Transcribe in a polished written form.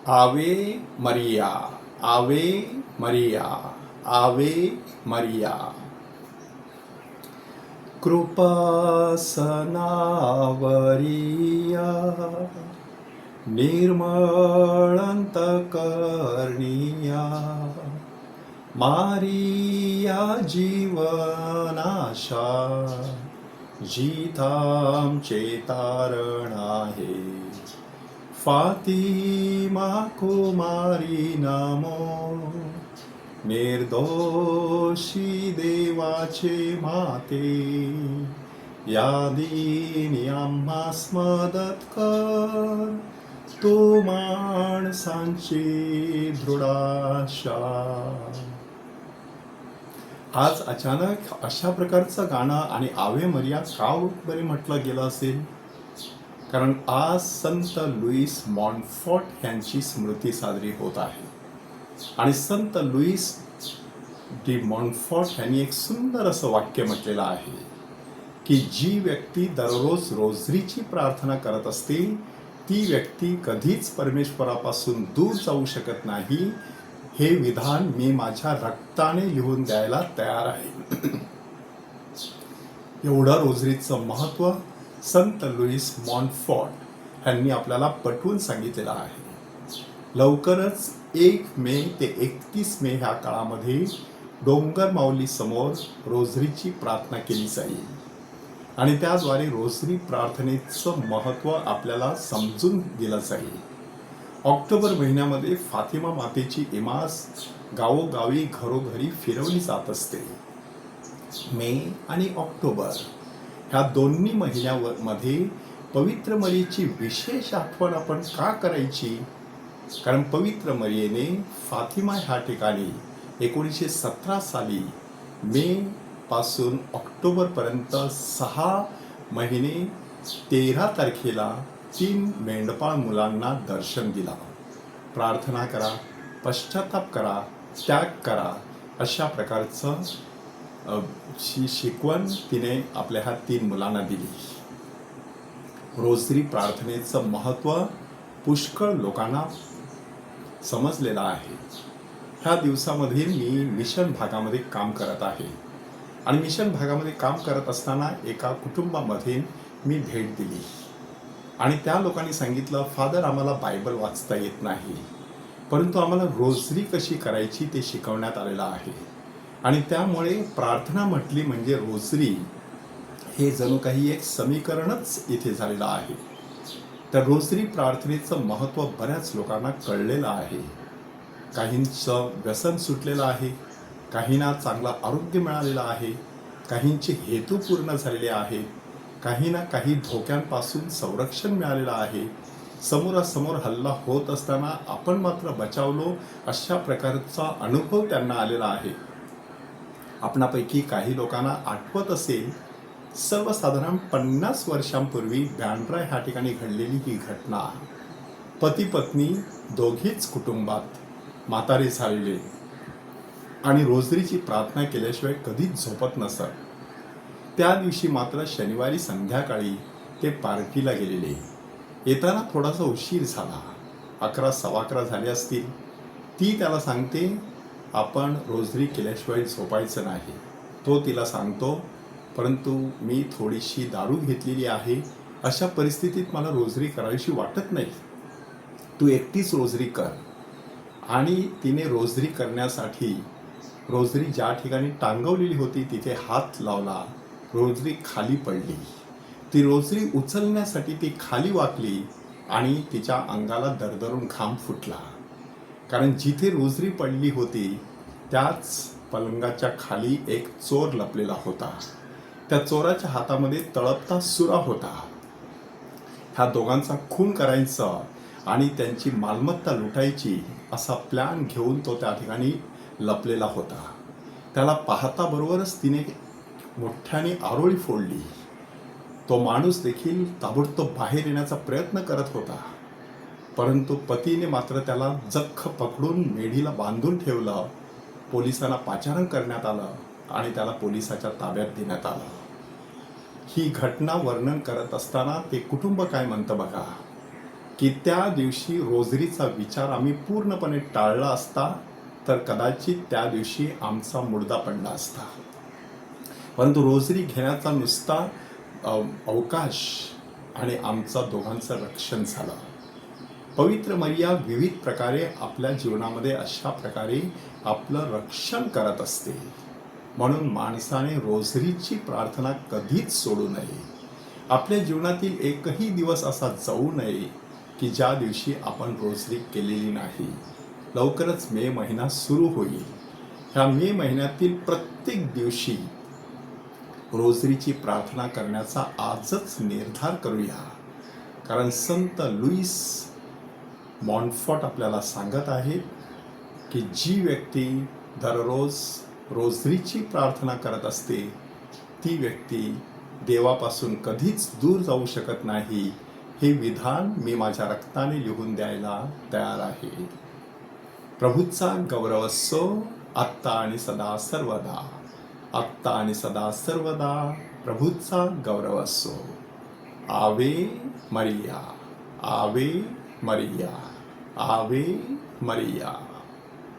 आवे मरिया, आवे मरिया, आवे मरिया. कृपासनावरिया निर्मळंतकर्णिया मारिया जीवनाशा जितामचे तारण आहे. फातिमा कुमारी नमो, निर्दोषी देवाचे माते, या दीनी आम्हास मदत कर, तू माणसांची दृढाशा. आज अचानक अशा प्रकारचं गाणं आणि आवे मरिया का बरे म्हटलं गेलं असेल? कारण आज संत लुईस मॉन्टफॉर्ट यांची स्मृती साजरी होत आहे. आणि संत लुईस डी मॉन्टफॉर्ट यांनी एक सुंदर असं वाक्य म्हटलेलं आहे की जी व्यक्ती दररोज रोजरीची प्रार्थना करत असते ती व्यक्ती कधीच परमेश्वरापासून दूर जाऊ शकत नाही. हे विधान मी माझ्या रक्ताने लिहून द्यायला तयार आहे. एवढं रोजरीचं महत्त्व संत लुईस मॉन्टफॉर्ट यांनी आपल्याला पटवून सांगितलेलं आहे. लवकरच 1 मे ते 31 मे ह्या काळामध्ये डोंगर माऊली समोर रोजरीची प्रार्थना केली जाईल आणि त्याद्वारे रोजरी प्रार्थनेचं महत्त्व आपल्याला समजून दिलं जाईल. ऑक्टोबर महिन्यामध्ये फातिमा मातेची इमास गावोगावी घरोघरी फिरवली जात असते. मे आणि ऑक्टोबर ह्या दोन्ही महिन्यामध्ये पवित्र मरियेची विशेष आठवण आपण का करायची? कारण पवित्र मरियेने फातिमा ह्या ठिकाणी 1917 साली मे पासून ऑक्टोबरपर्यंत 6 महिने 13 तारखेला 3 मेंढपाळ मुलांना दर्शन दिला. प्रार्थना करा, पश्चाताप करा, त्याग करा, अशा प्रकारचं शिकवण तिने आपल्या ह्या 3 मुलांना दिली. रोजरी प्रार्थनेचं महत्त्व पुष्कळ लोकांना समजलेलं आहे. ह्या दिवसामध्ये मी मिशन भागामध्ये काम करत आहे आणि मिशन भागामध्ये काम करत असताना एका कुटुंबामध्ये मी भेट दिली आणि त्या लोकांनी सांगितलं, फादर आम्हाला बायबल वाचता येत नाही, परंतु आम्हाला रोजरी कशी करायची ते शिकवण्यात आलेलं आहे आणि त्यामुळे प्रार्थना म्हटली म्हणजे रोजरी हे जणू काही एक समीकरणच इथे झालेलं आहे. तर रोजरी प्रार्थनेचं महत्त्व बऱ्याच लोकांना कळलेलं आहे. काहींचं व्यसन सुटलेलं आहे, काहींना चांगलं आरोग्य मिळालेलं आहे, काहींचे हेतू पूर्ण झालेले आहेत, काहींना काही धोक्यांपासून संरक्षण मिळालेलं आहे. समोरासमोर हल्ला होत असताना आपण मात्र बचावलो अशा प्रकारचा अनुभव त्यांना आलेला आहे. आपणापैकी काही लोकांना आठवत असेल, सर्वसाधारण 50 वर्षांपूर्वी बँड्रा ह्या ठिकाणी घडलेली ही घटना. पती पत्नी दोघीच कुटुंबात म्हातारे झालेले आणि रोजरीची प्रार्थना केल्याशिवाय कधीच झोपत नसत. त्या दिवशी मात्र शनिवारी संध्याकाळी ते पार्टीला गेलेले. येताना थोडासा उशीर झाला, 11 सव्वा 11 झाले असतील. ती त्याला सांगते, आपण रोजरी केल्याशिवाय झोपायचं नाही. तो तिला सांगतो, परंतु मी थोडीशी दारू घेतलेली आहे, अशा परिस्थितीत मला रोजरी करायची वाटत नाही, तू एकटीच रोजरी कर. आणि तिने रोजरी करण्यासाठी रोजरी ज्या ठिकाणी टांगवलेली होती तिथे हात लावला, रोजरी खाली पडली. ती रोजरी उचलण्यासाठी ती खाली वाकली आणि तिच्या अंगाला दरदरून घाम फुटला. कारण जिथे रोजरी पडली होती त्याच पलंगाच्या खाली एक चोर लपलेला होता. त्या चोराच्या हातामध्ये तळपता सुरा होता. ह्या दोघांचा खून करायचा आणि त्यांची मालमत्ता लुटायची असा प्लॅन घेऊन तो त्या ठिकाणी लपलेला होता. त्याला पाहता बरोबरच तिने मोठ्याने आरोळी फोडली. तो माणूस देखील ताबडतोब बाहेर येण्याचा प्रयत्न करत होता, परंतु पतीने मात्र त्याला जख्ख पकडून मेढीला बांधून ठेवलं. पोलिसांना पाचारण करण्यात आलं आणि त्याला पोलिसाच्या ताब्यात देण्यात आलं. ही घटना वर्णन करत असताना ते कुटुंब काय म्हणतं बघा. की त्या दिवशी रोजरीचा विचार आम्ही पूर्णपणे टाळला असता तर कदाचित त्या दिवशी आमचा मुडदा पडला असता. परंतु रोजरी घेण्याचा नुसता अवकाश आणि आमचा दोघांचं रक्षण झालं. पवित्र मरिया विविध प्रकारे आपल्या जीवनामध्ये अशा प्रकारे आपलं रक्षण करत असते. म्हणून माणसाने रोजरीची प्रार्थना कधीच सोडू नये. आपल्या जीवनातील एकही दिवस असा जाऊ नये की ज्या दिवशी आपण रोजरी केलेली नाही. लवकरच मे महिना सुरू होईल. ह्या मे महिन्यातील प्रत्येक दिवशी रोजरीची प्रार्थना करण्याचा आजच निर्धार करूया. कारण संत लुईस मॉन्टफॉर्ट आपल्याला सांगत आहेत की जी व्यक्ती दररोज रोजरीची प्रार्थना करत असते ती व्यक्ती देवापासून कधीच दूर जाऊ शकत नाही. हे विधान मी माझ्या रक्ताने लिहून द्यायला तयार आहे. प्रभूचा गौरव असो आत्ता आणि सदा सर्वदा. आत्ता आणि सदा सर्वदा प्रभूचा गौरव असो. आवे मरिया, आवे मरिया, आवे मरिया.